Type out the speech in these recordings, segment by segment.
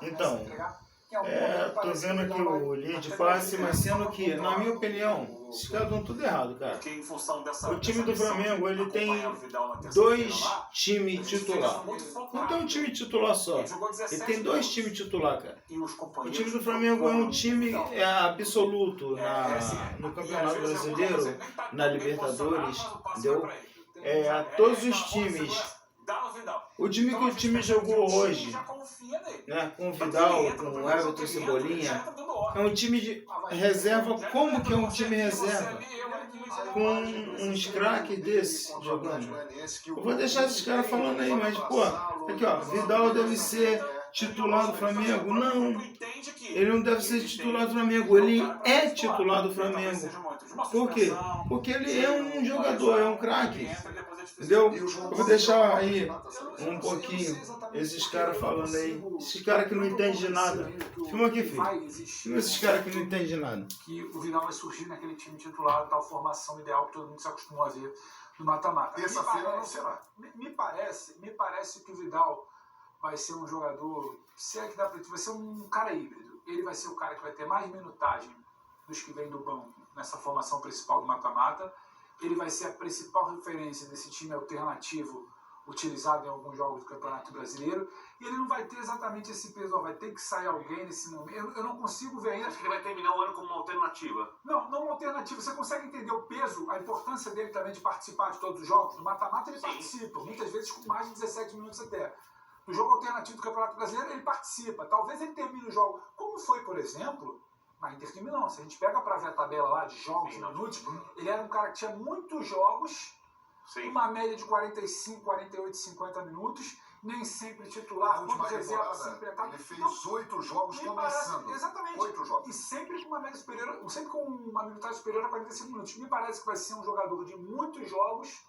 Então, tô vendo aqui o linha de passe, mas sendo que, na minha opinião, esses caras estão tudo errado, cara. O time do Flamengo, ele tem dois times titular. Não tem um time titular só. Ele tem dois times titular, cara. O time do Flamengo é um time absoluto no Campeonato Brasileiro, na Libertadores, entendeu? Todos os times. O time que o time jogou hoje, né, com o Vidal, com o Everton Cebolinha, é um time de reserva. Como que é um time reserva? Com uns craques desses jogando. Eu vou deixar esses caras falando aí, mas, pô, aqui ó, Vidal deve ser titular do Flamengo. Não, ele não deve ser titular do Flamengo, ele é titular do Flamengo. Por quê? Porque ele é um jogador, é um craque. Entendeu? Eu vou deixar aí um pouquinho esses caras falando aí. Esses caras que não entendem de nada. Filma aqui, filho. Filma esses caras que não entendem de nada. Que o Vidal vai surgir naquele time titular, tal formação ideal que todo mundo se acostumou a ver no mata-mata. Terça-feira não será. Me parece que o Vidal vai ser um jogador, se é que dá pra dizer, vai ser um cara híbrido. Ele vai ser o cara que vai ter mais minutagem dos que vêm do banco nessa formação principal do mata-mata. Ele vai ser a principal referência desse time alternativo utilizado em alguns jogos do Campeonato Brasileiro. E ele não vai ter exatamente esse peso, vai ter que sair alguém nesse momento. Eu não consigo ver ainda. Acho que ele vai terminar o ano como uma alternativa. Não uma alternativa. Você consegue entender o peso, a importância dele também de participar de todos os jogos? No mata-mata ele participa, muitas vezes com mais de 17 minutos até. No jogo alternativo do Campeonato Brasileiro ele participa. Talvez ele termine o jogo. Como foi, por exemplo, na Inter de Milão. Se a gente pega para ver a tabela lá de jogos, minutos, ele era um cara que tinha muitos jogos, uma média de 45, 48, 50 minutos, nem sempre titular, quando reserva sempre etapa. Ele fez 8 jogos começando. Exatamente. 8 jogos. E sempre com uma média superior, sempre com uma minutagem superior a 45 minutos. Me parece que vai ser um jogador de muitos jogos,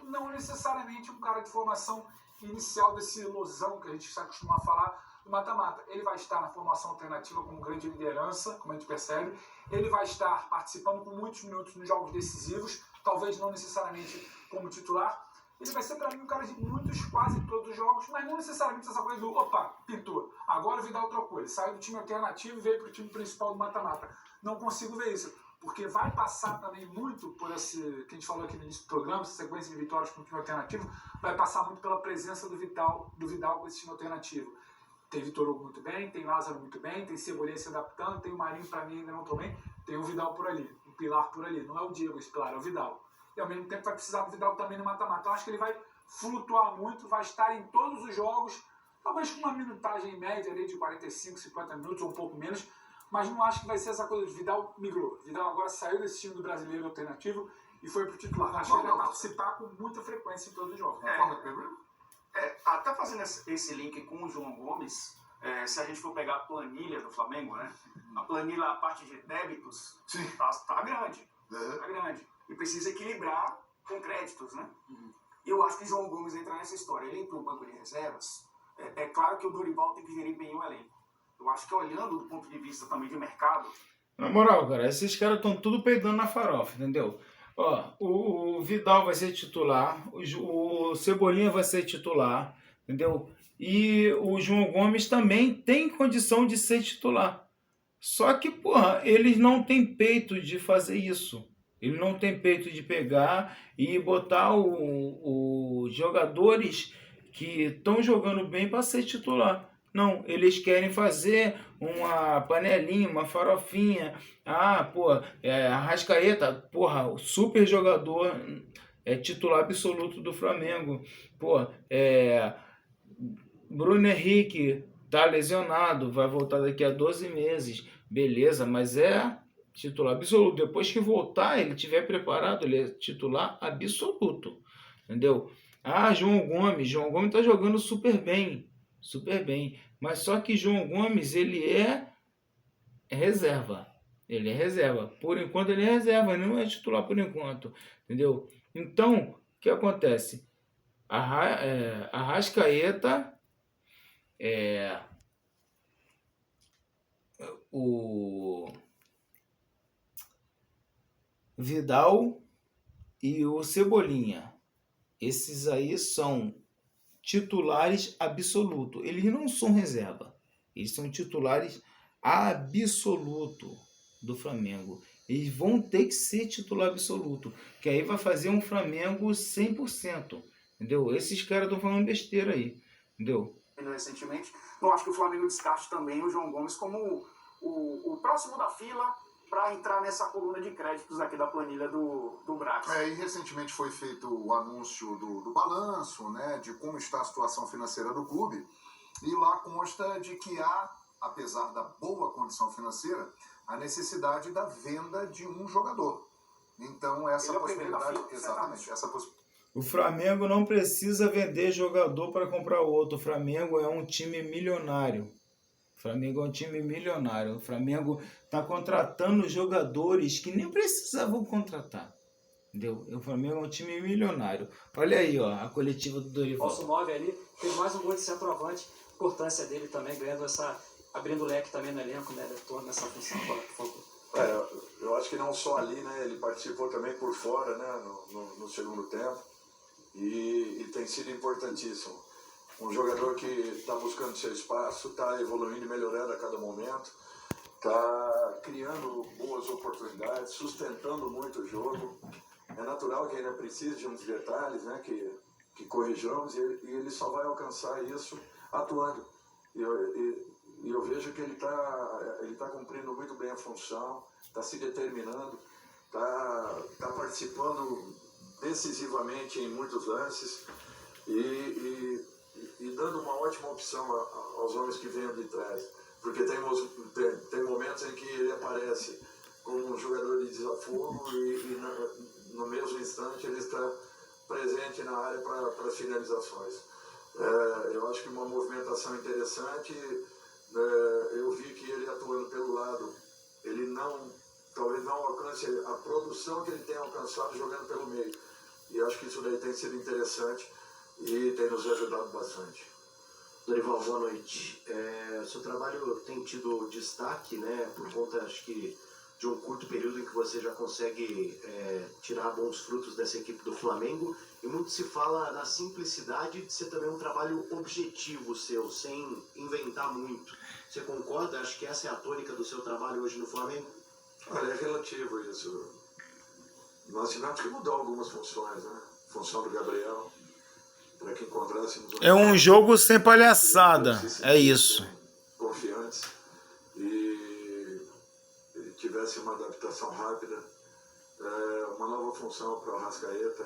não necessariamente um cara de formação inicial desse losão que a gente se acostuma a falar do mata-mata. Ele vai estar na formação alternativa como grande liderança, como a gente percebe. Ele vai estar participando com muitos minutos nos jogos decisivos, talvez não necessariamente como titular. Ele vai ser para mim um cara de muitos, quase todos os jogos, mas não necessariamente essa coisa do opa, pintou. Agora o Vidal trocou, ele saiu do time alternativo e veio para o time principal do mata-mata. Não consigo ver isso, porque vai passar também muito por esse, que a gente falou aqui no início do programa, essa sequência de vitórias com o time alternativo, vai passar muito pela presença do Vidal com esse time alternativo. Tem Vitor Hugo muito bem, tem Lázaro muito bem, tem Cebolinha se adaptando, tem o Marinho para mim ainda não tão bem, tem o Vidal por ali, o Pilar por ali. Não é o Diego esse Pilar, é o Vidal. E ao mesmo tempo vai precisar do Vidal também no mata-mata. Então acho que ele vai flutuar muito, vai estar em todos os jogos, talvez com uma minutagem média ali de 45, 50 minutos ou um pouco menos, mas não acho que vai ser essa coisa de Vidal migrou. Vidal agora saiu desse time do brasileiro alternativo e foi pro titular. Acho que ele vai participar com muita frequência em todos os jogos. Até fazendo esse link com o João Gomes, se a gente for pegar a planilha do Flamengo, né? A planilha, a parte de débitos, tá grande. Tá grande. E precisa equilibrar com créditos, né? E eu acho que o João Gomes entra nessa história. Ele entra no banco de reservas. É claro que o Dorival tem que gerir bem o elenco. Eu acho que olhando do ponto de vista também de mercado... Na moral, cara, esses caras estão tudo peidando na farofa, entendeu? Ó, o Vidal vai ser titular, o Cebolinha vai ser titular, entendeu? E o João Gomes também tem condição de ser titular. Só que, porra, eles não têm peito de fazer isso. Ele não tem peito de pegar e botar os jogadores que estão jogando bem para ser titular. Não, eles querem fazer uma panelinha, uma farofinha. Arrascaeta, porra, super jogador, titular absoluto do Flamengo. Bruno Henrique tá lesionado, vai voltar daqui a 12 meses. Beleza, mas titular absoluto. Depois que voltar, ele estiver preparado, ele é titular absoluto. Entendeu? João Gomes tá jogando super bem. Mas só que João Gomes, ele é reserva. Ele é reserva. Por enquanto ele é reserva, ele não é titular por enquanto. Entendeu? Então, o que acontece? Arrascaeta, o Vidal e o Cebolinha. Esses aí são titulares absolutos. Eles não são reserva. Eles são titulares absoluto do Flamengo. Eles vão ter que ser titular absoluto. Que aí vai fazer um Flamengo 100%. Entendeu? Esses caras estão falando besteira aí. Entendeu? Recentemente, não acho que o Flamengo descarte também o João Gomes como o próximo da fila para entrar nessa coluna de créditos aqui da planilha do Brax. E recentemente foi feito o anúncio do balanço, né, de como está a situação financeira do clube, e lá consta de que há, apesar da boa condição financeira, a necessidade da venda de um jogador. Então essa possibilidade, exatamente, essa possibilidade. O Flamengo não precisa vender jogador para comprar outro. O Flamengo é um time milionário. O Flamengo é um time milionário. O Flamengo está contratando jogadores que nem precisavam contratar. Entendeu? O Flamengo é um time milionário. Olha aí, ó, a coletiva do Dorival. Nosso 9 ali fez mais um gol de centroavante. Importância dele também, ganhando abrindo o leque também no elenco, né? Torno nessa função agora, por favor. Eu acho que não só ali, né? Ele participou também por fora, né? No segundo tempo. E tem sido importantíssimo. Um jogador que está buscando seu espaço, está evoluindo e melhorando a cada momento, está criando boas oportunidades, sustentando muito o jogo. É natural que ainda precise de uns detalhes, né, que corrijamos, e ele só vai alcançar isso atuando. E eu vejo que ele tá cumprindo muito bem a função, está se determinando, está participando decisivamente em muitos lances e dando uma ótima opção aos homens que vêm de trás. Porque tem momentos em que ele aparece como um jogador de desafogo e no mesmo instante ele está presente na área para as finalizações. Eu acho que uma movimentação interessante. Eu vi que ele atuando pelo lado, ele talvez não alcance a produção que ele tem alcançado jogando pelo meio. E acho que isso daí tem sido interessante e tem nos ajudado bastante. Dorival, boa noite. O seu trabalho tem tido destaque, né, por conta, acho que, de um curto período em que você já consegue tirar bons frutos dessa equipe do Flamengo, e muito se fala na simplicidade de ser também um trabalho objetivo seu, sem inventar muito. Você concorda? Acho que essa é a tônica do seu trabalho hoje no Flamengo? Olha, é relativo isso. Nós tivemos que mudar algumas funções, né? Função do Gabriel, para que encontrássemos... É um jogo sem palhaçada, é isso. Confiantes e ele tivesse uma adaptação rápida, uma nova função para o Arrascaeta.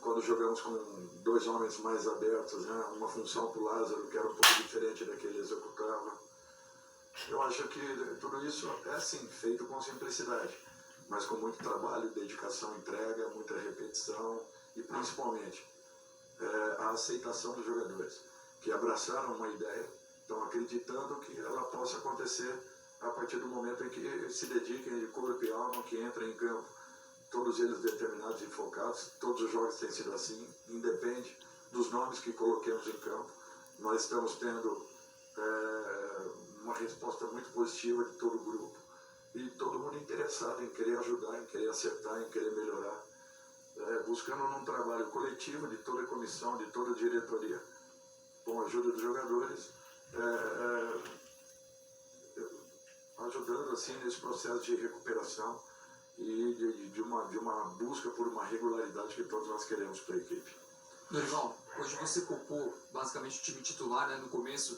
Quando jogamos com dois homens mais abertos, né? Uma função para o Lázaro que era um pouco diferente da que ele executava. Eu acho que tudo isso é sim feito com simplicidade, mas com muito trabalho, dedicação, entrega, muita repetição e principalmente a aceitação dos jogadores, que abraçaram uma ideia, estão acreditando que ela possa acontecer a partir do momento em que se dediquem de corpo e alma, que entrem em campo, todos eles determinados e focados. Todos os jogos têm sido assim, independe dos nomes que coloquemos em campo. Nós estamos tendo uma resposta muito positiva de todo o grupo e todo mundo interessado em querer ajudar, em querer acertar, em querer melhorar, buscando num trabalho coletivo de toda a comissão, de toda a diretoria, com a ajuda dos jogadores, ajudando assim nesse processo de recuperação e de uma busca por uma regularidade que todos nós queremos para a equipe. Dorival, hoje você poupou basicamente o time titular, né, no começo,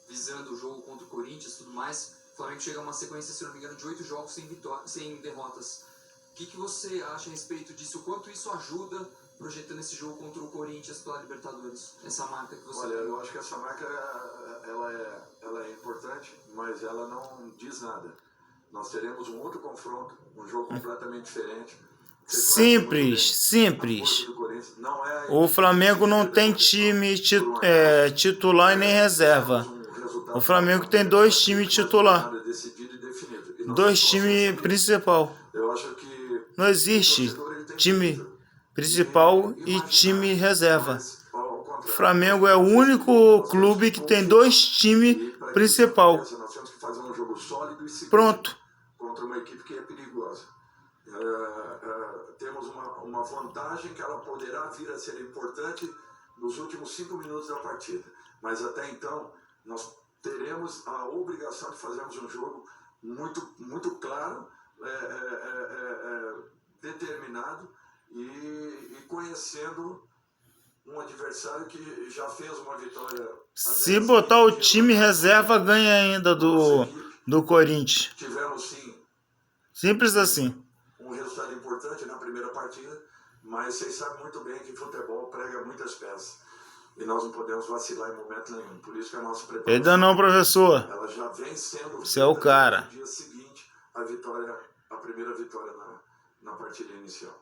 visando o jogo contra o Corinthians e tudo mais. O Flamengo chega a uma sequência, se não me engano, de 8 jogos sem derrotas. O que você acha a respeito disso? O quanto isso ajuda projetando esse jogo contra o Corinthians pela Libertadores? Essa marca que você... Olha, eu acho que essa marca ela é importante, mas ela não diz nada. Nós teremos um outro confronto, um jogo completamente diferente. Simples. O Flamengo não tem time titular e nem reserva. O Flamengo tem 2 times titular. 2 times principal. Não existe time principal e time reserva. O Flamengo é o único clube que tem 2 times principal. Nós temos que fazer um jogo sólido e seguro. Pronto. Contra uma equipe que é perigosa. Temos uma vantagem que ela poderá vir a ser importante nos últimos 5 minutos da partida. Mas até então, nós teremos a obrigação de fazermos um jogo muito claro, determinado e conhecendo um adversário que já fez uma vitória. Se botar o time reserva, ganha ainda do Corinthians. Tivemos sim Simples assim. um resultado importante na primeira partida, mas vocês sabem muito bem que futebol prega muitas peças. E nós não podemos vacilar em momento nenhum. Por isso que a nossa preparação, Ainda não, professor. ela já vem sendo Você é o cara. no dia seguinte a primeira vitória na partida inicial.